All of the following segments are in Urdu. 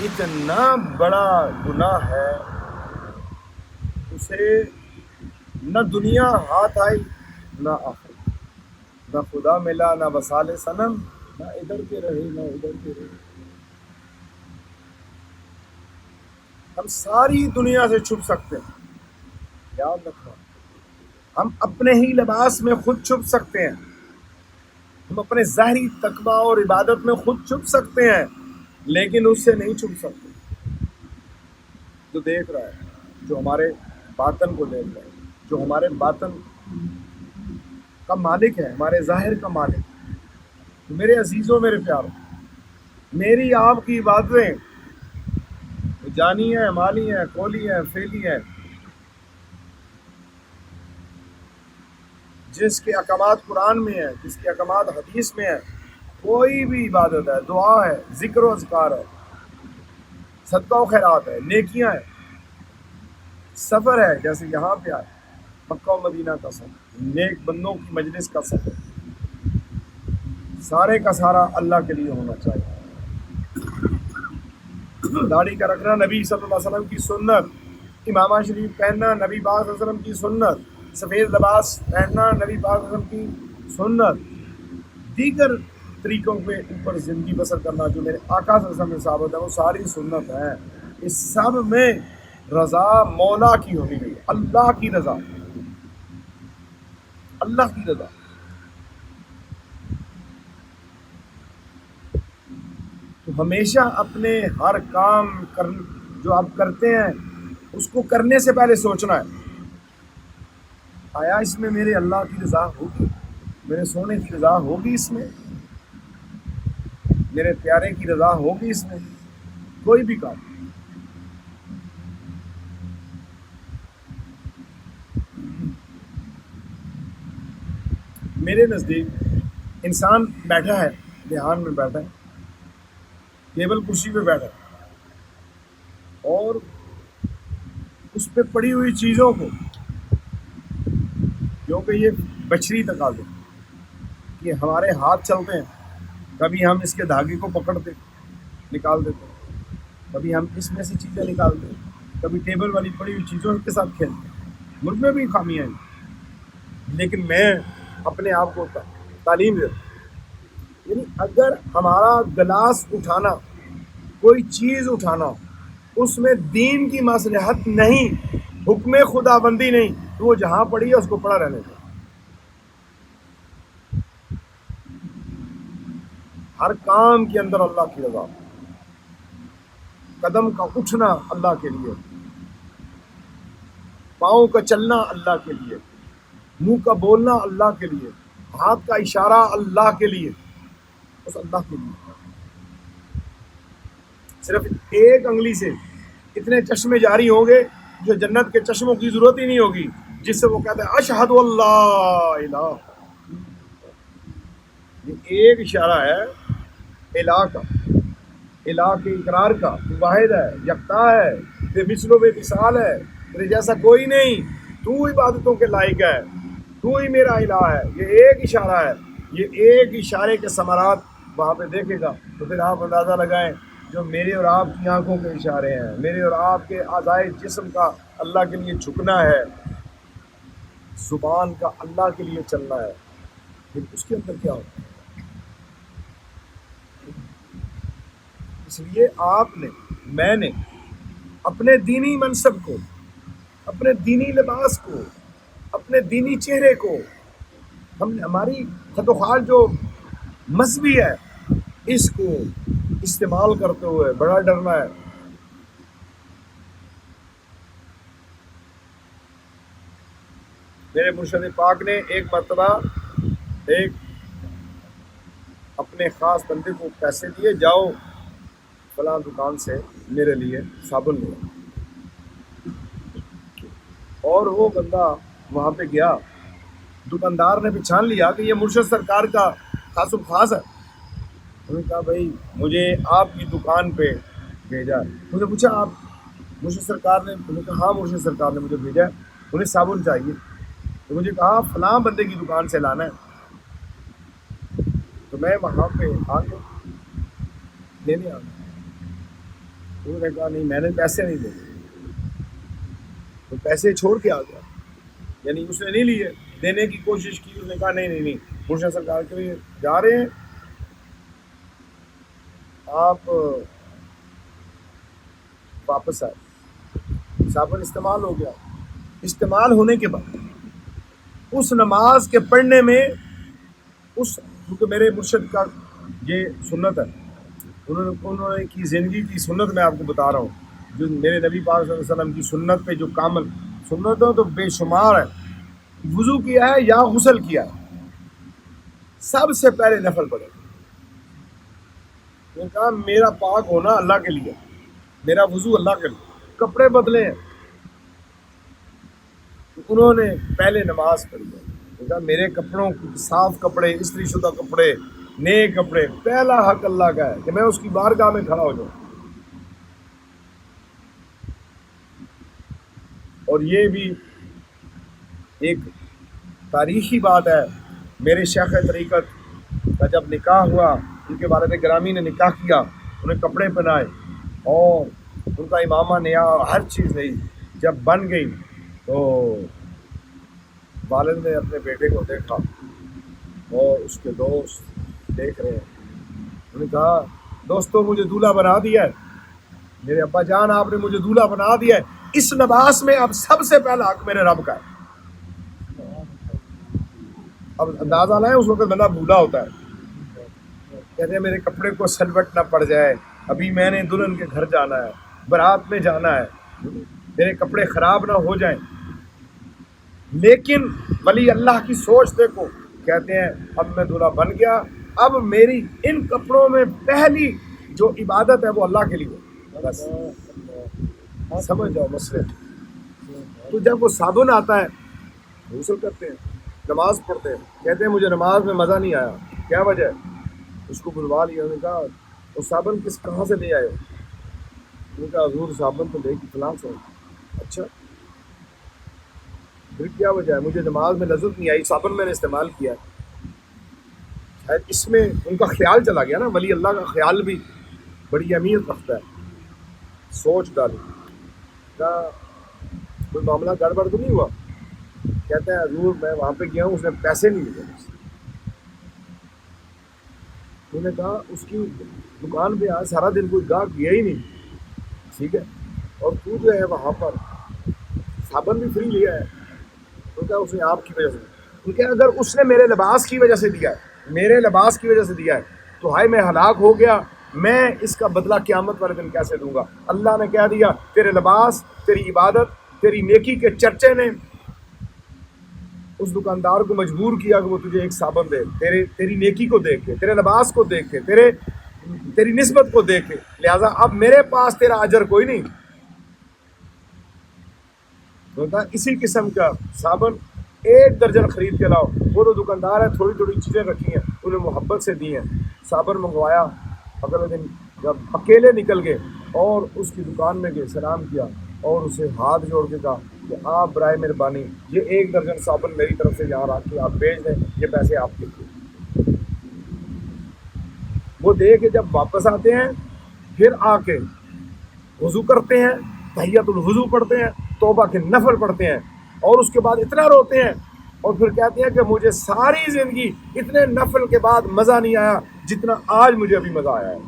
اتنا بڑا گناہ ہے، اسے نہ دنیا ہاتھ آئی نہ آخرت، نہ خدا ملا نہ وصال صنم، نہ ادھر کے رہے نہ ادھر کے رہے۔ ہم ساری دنیا سے چھپ سکتے ہیں، یاد رکھنا، ہم اپنے ہی لباس میں خود چھپ سکتے ہیں، ہم اپنے ظاہری تقویٰ اور عبادت میں خود چھپ سکتے ہیں، لیکن اس سے نہیں چھپ سکتے جو دیکھ رہا ہے، جو ہمارے باطن کو دیکھ رہا ہے، جو ہمارے باطن کا مالک ہے، ہمارے ظاہر کا مالک ہے۔ میرے عزیزوں، میرے پیاروں، میری آپ کی عبادتیں جانی ہیں، مالی ہیں، قولی ہیں، فعلی ہیں، جس کے احکامات قرآن میں ہیں، جس کے احکامات حدیث میں ہیں، کوئی بھی عبادت ہے، دعا ہے، ذکر و اذکار ہے، صدقہ و خیرات ہے، نیکیاں ہیں، سفر ہے جیسے یہاں پہ آئے، مکہ و مدینہ کا سفر، نیک بندوں کی مجلس کا سفر، سارے کا سارا اللہ کے لیے ہونا چاہیے۔ داڑھی کا رکھنا نبی صلی اللہ علیہ وسلم کی سنت، امامہ شریف پہننا نبی پاک صلی اللہ علیہ وسلم کی سنت، سفید لباس پہننا نبی پاک صلی اللہ علیہ وسلم کی سنت، دیگر طریقوں کے اوپر زندگی بسر کرنا جو میرے آقا صلی اللہ علیہ وسلم میں ثابت ہے، وہ ساری سنت ہیں۔ اس سب میں رضا مولا کی ہونی چاہیے، اللہ کی رضا، اللہ کی رضا۔ تو ہمیشہ اپنے ہر کام جو آپ کرتے ہیں اس کو کرنے سے پہلے سوچنا ہے، آیا اس میں میرے اللہ کی رضا ہوگی، میرے سونے کی رضا ہوگی، اس میں میرے پیارے کی رضا ہوگی، اس میں کوئی بھی کام۔ میرے نزدیک انسان بیٹھا ہے، دھیان میں بیٹھا ہے، ٹیبل کرسی پہ بیٹھا ہے، اور اس پہ پڑی ہوئی چیزوں کو، کیونکہ یہ بشری تقاضے کہ ہمارے ہاتھ چلتے ہیں، کبھی ہم اس کے دھاگے کو پکڑتے نکال دیتے ہیں، کبھی ہم اس میں سے چیزیں نکالتے ہیں، کبھی ٹیبل والی پڑی ہوئی چیزوں کے ساتھ کھیلتے ہیں، مجھ میں بھی خامیاں ہیں، لیکن میں اپنے آپ کو تعلیم دیتا ہوں، یعنی اگر ہمارا گلاس اٹھانا، کوئی چیز اٹھانا، اس میں دین کی مصلحت نہیں، حکم خدا بندی نہیں، تو وہ جہاں پڑی ہے اس کو پڑا رہنے دیں۔ ہر کام کے اندر اللہ کی رضا، قدم کا اٹھنا اللہ کے لیے، پاؤں کا چلنا اللہ کے لیے، منہ کا بولنا اللہ کے لیے، ہاتھ کا اشارہ اللہ کے لیے، بس اللہ کے لیے۔ صرف ایک انگلی سے اتنے چشمے جاری ہوں گے جو جنت کے چشموں کی ضرورت ہی نہیں ہوگی، جس سے وہ کہتے ہیں اشہد اللہ الہ۔ یہ ایک اشارہ ہے الہ کا، الہ کے اقرار کا، تو واحد ہے، یکتا ہے، بے مثل و بے مثال ہے، تیرے جیسا کوئی نہیں، تو عبادتوں کے لائق ہے، تو ہی میرا الہ ہے۔ یہ ایک اشارہ ہے، یہ ایک اشارے کے ثمرات وہاں پہ دیکھے گا تو پھر آپ اندازہ لگائیں جو میرے اور آپ کی آنکھوں کے اشارے ہیں، میرے اور آپ کے اعضائے جسم کا اللہ کے لیے جھکنا ہے، زبان کا اللہ کے لیے چلنا ہے، پھر اس کے اندر کیا ہوتا ہے؟ اس لیے آپ نے، میں نے اپنے دینی منصب کو، اپنے دینی لباس کو، اپنے دینی چہرے کو، ہماری خط و خال جو مذہبی ہے، اس کو استعمال کرتے ہوئے بڑا ڈرنا ہے۔ میرے مرشد پاک نے ایک مرتبہ ایک اپنے خاص بندے کو پیسے دیے، جاؤ فلاں دکان سے میرے لیے صابن لے، اور وہ بندہ وہاں پہ گیا، دکاندار نے پہچان لیا کہ یہ مرشد سرکار کا خاص و خاص ہے، انہوں نے کہا بھائی مجھے آپ کی دکان پہ بھیجا ہے۔ مجھے پوچھا آپ مرشد سرکار نے؟ انہوں نے کہا ہاں مرشد سرکار نے مجھے بھیجا ہے، انہیں صابن چاہیے، تو مجھے کہا فلاں بندے کی دکان سے لانا ہے، تو میں وہاں پہ آ کے لینے آ گیا۔ انہوں نے کہا نہیں میں نے پیسے نہیں دیے، تو پیسے چھوڑ کے آ گیا، یعنی اس نے نہیں لیے، دینے کی کوشش کی، اس نے کہا نہیں نہیں نہیں، مرشد سرکار کے لیے جا رہے ہیں آپ واپس آئے۔ صابن استعمال ہو گیا، استعمال ہونے کے بعد اس نماز کے پڑھنے میں کیونکہ میرے مرشد کا یہ سنت ہے، انہوں نے کی زندگی کی سنت میں آپ کو بتا رہا ہوں، جو میرے نبی پاک صلی اللہ علیہ وسلم کی سنت پہ جو کامل سنت ہو تو بے شمار ہے۔ وضو کیا ہے یا غسل کیا ہے، سب سے پہلے نفل پڑھے۔ میں نے کہا میرا پاک ہونا اللہ کے لیے، میرا وضو اللہ کے لیے، کپڑے بدلے ہیں، تو انہوں نے پہلے نماز پڑھی ہے۔ میں نے کہا میرے کپڑوں صاف کپڑے، استری شدہ کپڑے، نئے کپڑے، پہلا حق اللہ کا ہے کہ میں اس کی بارگاہ میں کھڑا ہو جاؤں۔ اور یہ بھی ایک تاریخی بات ہے، میرے شیخ طریقت کا جب نکاح ہوا، ان کے والد گرامی نے نکاح کیا، انہیں کپڑے پہنائے اور ان کا امامہ نیا اور ہر چیز نئی، جب بن گئی تو والد نے اپنے بیٹے کو دیکھا اور اس کے دوست دیکھ رہے ہیں، انہوں نے کہا دوستوں مجھے دولہا بنا دیا ہے، میرے ابا جان آپ نے مجھے دولہا بنا دیا ہے، اس لباس میں اب سب سے پہلا حق میرے رب کا ہے۔ اب اندازہ نہ ہے اس وقت بندہ بولا ہوتا ہے، کہتے ہیں میرے کپڑے کو سلوٹ نہ پڑ جائے، ابھی میں نے دلہن کے گھر جانا ہے، بارات میں جانا ہے، میرے کپڑے خراب نہ ہو جائیں۔ لیکن ولی اللہ کی سوچ دیکھو، کہتے ہیں اب میں دلہا بن گیا، اب میری ان کپڑوں میں پہلی جو عبادت ہے وہ اللہ کے لیے، بس سمجھ جاؤ مسئلے۔ تو جب وہ صابن آتا ہے غسل کرتے ہیں، نماز پڑھتے ہیں، کہتے ہیں مجھے نماز میں مزہ نہیں آیا، کیا وجہ ہے؟ اس کو بلوا لیا، انہوں نے کہا وہ صابن کہاں سے لے آئے ہو؟ انہوں نے کہا حضور صابن تو لے کے فلاں سے۔ اچھا پھر کیا وجہ ہے؟ مجھے نماز میں لذت نہیں آئی، صابن میں نے استعمال کیا، شاید اس میں ان کا خیال چلا گیا نا، ولی اللہ کا خیال بھی بڑی اہمیت رکھتا ہے، سوچ ڈالی۔ کہا کوئی معاملہ گڑبڑ تو نہیں ہوا؟ کہتا ہے حضور میں وہاں پہ گیا ہوں، اس نے پیسے نہیں لیے مجھ سے۔ انہوں نے کہا اس کی دکان پہ آج سارا دن کوئی گاہک گیا ہی نہیں، ٹھیک ہے، اور تو جو ہے وہاں پر صابن بھی فری لیا ہے، تو کیا اس نے آپ کی وجہ سے، کیونکہ اگر اس نے میرے لباس کی وجہ سے دیا ہے، میرے لباس کی وجہ سے دیا ہے، تو ہائے میں ہلاک ہو گیا، میں اس کا بدلہ قیامت والے دن کیسے دوں گا؟ اللہ نے کہہ دیا تیرے لباس، تیری عبادت، تیری نیکی کے چرچے نے اس دکاندار کو مجبور کیا کہ وہ تجھے ایک صابن دے، تیری نیکی کو دیکھ کے، تیرے لباس کو دیکھ کے، تیری نسبت کو دیکھ کے، لہٰذا اب میرے پاس تیرا اجر کوئی نہیں ہوتا۔ اسی قسم کا صابن 1 درجن خرید کے لاؤ، وہ تو دکاندار ہے تھوڑی تھوڑی چیزیں رکھی ہیں، انہیں محبت سے دی ہیں، صابن منگوایا، اگلے دن جب اکیلے نکل گئے اور اس کی دکان میں گئے، سلام کیا اور اسے ہاتھ جوڑ کے کہا کہ آپ برائے مہربانی یہ 1 درجن صابن میری طرف سے یہاں رکھ کے آپ بھیج دیں، یہ پیسے آپ کے لیے۔ وہ دے کے جب واپس آتے ہیں، پھر آ کے وضو کرتے ہیں، تحیت الوضو پڑھتے ہیں، توبہ کے نفل پڑھتے ہیں، اور اس کے بعد اتنا روتے ہیں اور پھر کہتے ہیں کہ مجھے ساری زندگی اتنے نفل کے بعد مزہ نہیں آیا جتنا آج مجھے ابھی مزہ آیا ہے۔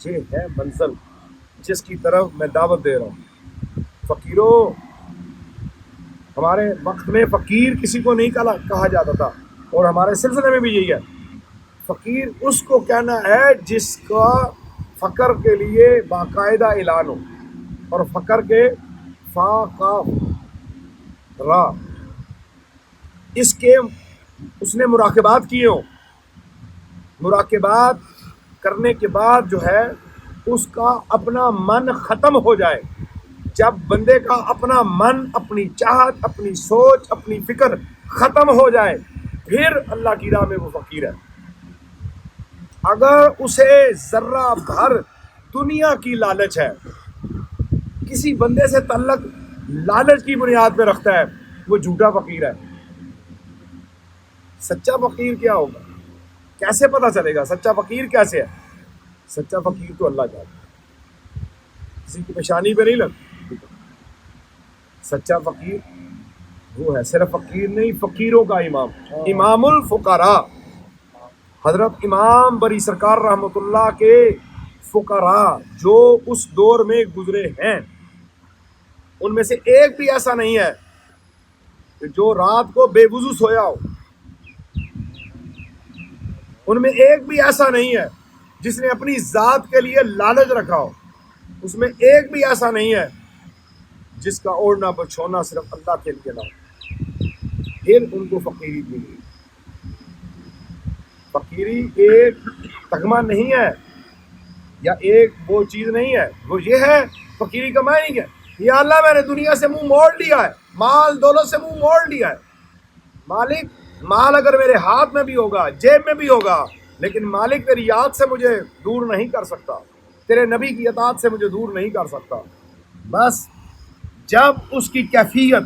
یہ ہے منزل جس کی طرف میں دعوت دے رہا ہوں۔ فقیروں، ہمارے وقت میں فقیر کسی کو نہیں کہا جاتا تھا، اور ہمارے سلسلے میں بھی یہی ہے، فقیر اس کو کہنا ہے جس کا فقر کے لیے باقاعدہ اعلان ہو، اور فقر کے فا قاف را اس کے اس نے مراقبات کیے ہوں، مراقبات کرنے کے بعد جو ہے اس کا اپنا من ختم ہو جائے، جب بندے کا اپنا من، اپنی چاہت، اپنی سوچ، اپنی فکر ختم ہو جائے، پھر اللہ کی راہ میں وہ فقیر ہے۔ اگر اسے ذرہ بھر دنیا کی لالچ ہے، کسی بندے سے تعلق لالچ کی بنیاد پہ رکھتا ہے، وہ جھوٹا فقیر ہے۔ سچا فقیر کیا ہوگا؟ کیسے پتہ چلے گا سچا فقیر کیسے ہے؟ سچا فقیر تو اللہ جانتا ہے، کسی کی پیشانی پہ نہیں لگتا۔ سچا فقیر وہ ہے، صرف فقیر نہیں، فقیروں کا امام، امام الفقراء، حضرت امام بری سرکار رحمۃ اللہ کے فقراء جو اس دور میں گزرے ہیں، ان میں سے ایک بھی ایسا نہیں ہے کہ جو رات کو بے وضو سویا ہو، ان میں ایک بھی ایسا نہیں ہے جس نے اپنی ذات کے لیے لالچ رکھا ہو، اس میں ایک بھی ایسا نہیں ہے جس کا اوڑھنا بچھونا صرف اللہ کے لیے نہ ہو، پھر ان کو فقیری ملی۔ فقیری ایک تغمہ نہیں ہے یا ایک وہ چیز نہیں ہے، وہ یہ ہے فقیری کا معنی کیا؟ یا اللہ میں نے دنیا سے منہ موڑ لیا ہے، مال دولت سے منہ موڑ لیا ہے، مالک مال اگر میرے ہاتھ میں بھی ہوگا، جیب میں بھی ہوگا، لیکن مالک تیری یاد سے مجھے دور نہیں کر سکتا، تیرے نبی کی اطاعت سے مجھے دور نہیں کر سکتا۔ بس جب اس کی کیفیت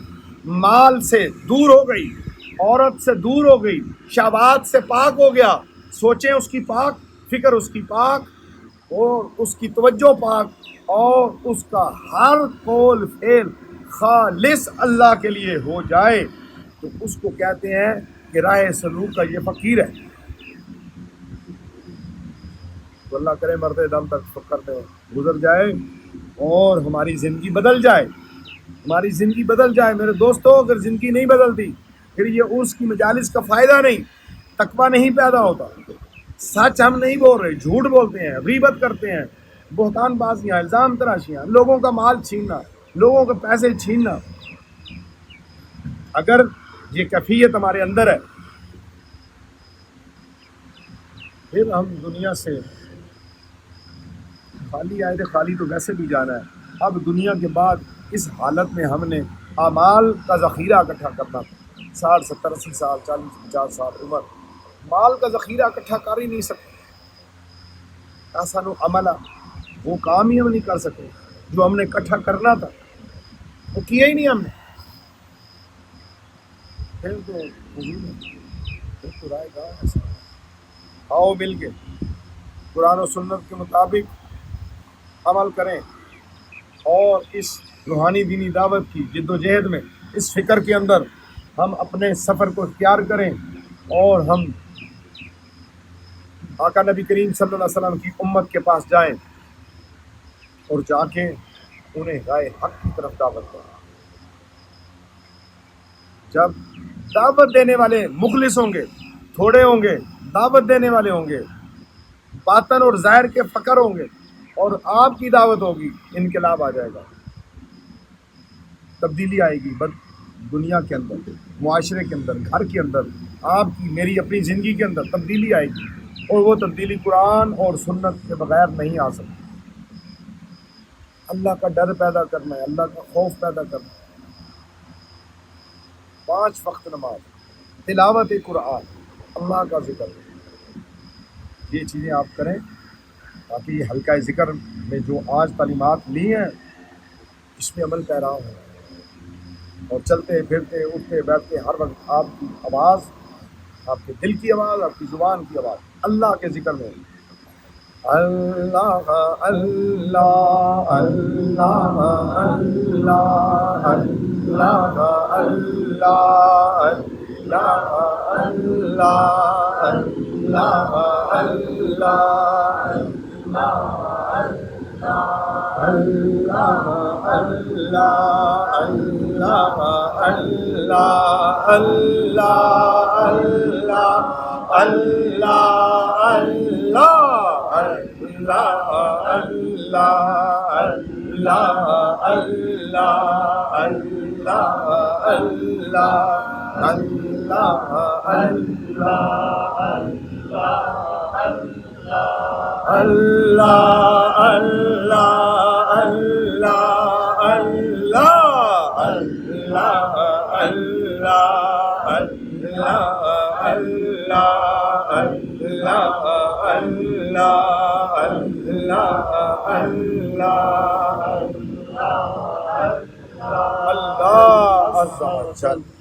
مال سے دور ہو گئی، عورت سے دور ہو گئی، شہوات سے پاک ہو گیا، سوچیں اس کی پاک، فکر اس کی پاک، اور اس کی توجہ پاک، اور اس کا ہر قول فعل خالص اللہ کے لیے ہو جائے، تو اس کو کہتے ہیں کہ راہ سلوک کا یہ فقیر ہے۔ تو اللہ کرے مرتے دم تک کرتے گزر جائے اور ہماری زندگی بدل جائے، ہماری زندگی بدل جائے۔ میرے دوستو، اگر زندگی نہیں بدلتی پھر یہ اس کی مجالس کا فائدہ نہیں، تقویٰ نہیں پیدا ہوتا، سچ ہم نہیں بول رہے، جھوٹ بولتے ہیں، غیبت کرتے ہیں، بہتان بازیاں، الزام تراشیاں، لوگوں کا مال چھیننا، لوگوں کے پیسے چھیننا۔ اگر یہ کیفیت ہمارے اندر ہے پھر ہم دنیا سے خالی آئے تھے، خالی تو ویسے بھی جانا ہے۔ اب دنیا کے بعد اس حالت میں ہم نے اعمال کا ذخیرہ اکٹھا کرنا تھا، 60 70 80 سال 40 50 سال عمر، مال کا ذخیرہ اکٹھا کر ہی نہیں سکتے، ایسا نو عملہ وہ کام ہی ہم نہیں کر سکے جو ہم نے اکٹھا کرنا تھا، وہ کیا ہی نہیں ہم نے۔ پھر تو فضول ہے، پھر تو رائے گاہ ایسا۔ آؤ مل کے قرآن و سنت کے مطابق عمل کریں، اور اس روحانی دینی دعوت کی جد و جہد میں، اس فکر کے اندر ہم اپنے سفر کو اختیار کریں، اور ہم آقا نبی کریم صلی اللہ علیہ وسلم کی امت کے پاس جائیں اور جا کے انہیں راہ حق کی طرف دعوت کریں۔ جب دعوت دینے والے مخلص ہوں گے، تھوڑے ہوں گے، دعوت دینے والے ہوں گے، باطن اور ظاہر کے فقر ہوں گے، اور آپ کی دعوت ہوگی، انقلاب آ جائے گا، تبدیلی آئے گی دنیا کے اندر، معاشرے کے اندر، گھر کے اندر، آپ کی میری اپنی زندگی کے اندر تبدیلی آئے گی، اور وہ تبدیلی قرآن اور سنت کے بغیر نہیں آ سکتی۔ اللہ کا ڈر پیدا کرنا ہے، اللہ کا خوف پیدا کرنا ہے، 5 وقت نماز، تلاوت قرآن، اللہ کا ذکر، یہ چیزیں آپ کریں تاکہ یہ حلقہ ذکر میں جو آج تعلیمات لی ہیں اس میں عمل پیرا ہو، اور چلتے پھرتے اٹھتے بیٹھتے ہر وقت آپ کی آواز، آپ کے دل کی آواز، آپ کی زبان کی آواز اللہ کے ذکر میں ہوگی۔ اللہ اللہ اللہ اللہ اللہ اللہ اللہ اللہ اللہ اللہ عز و جل۔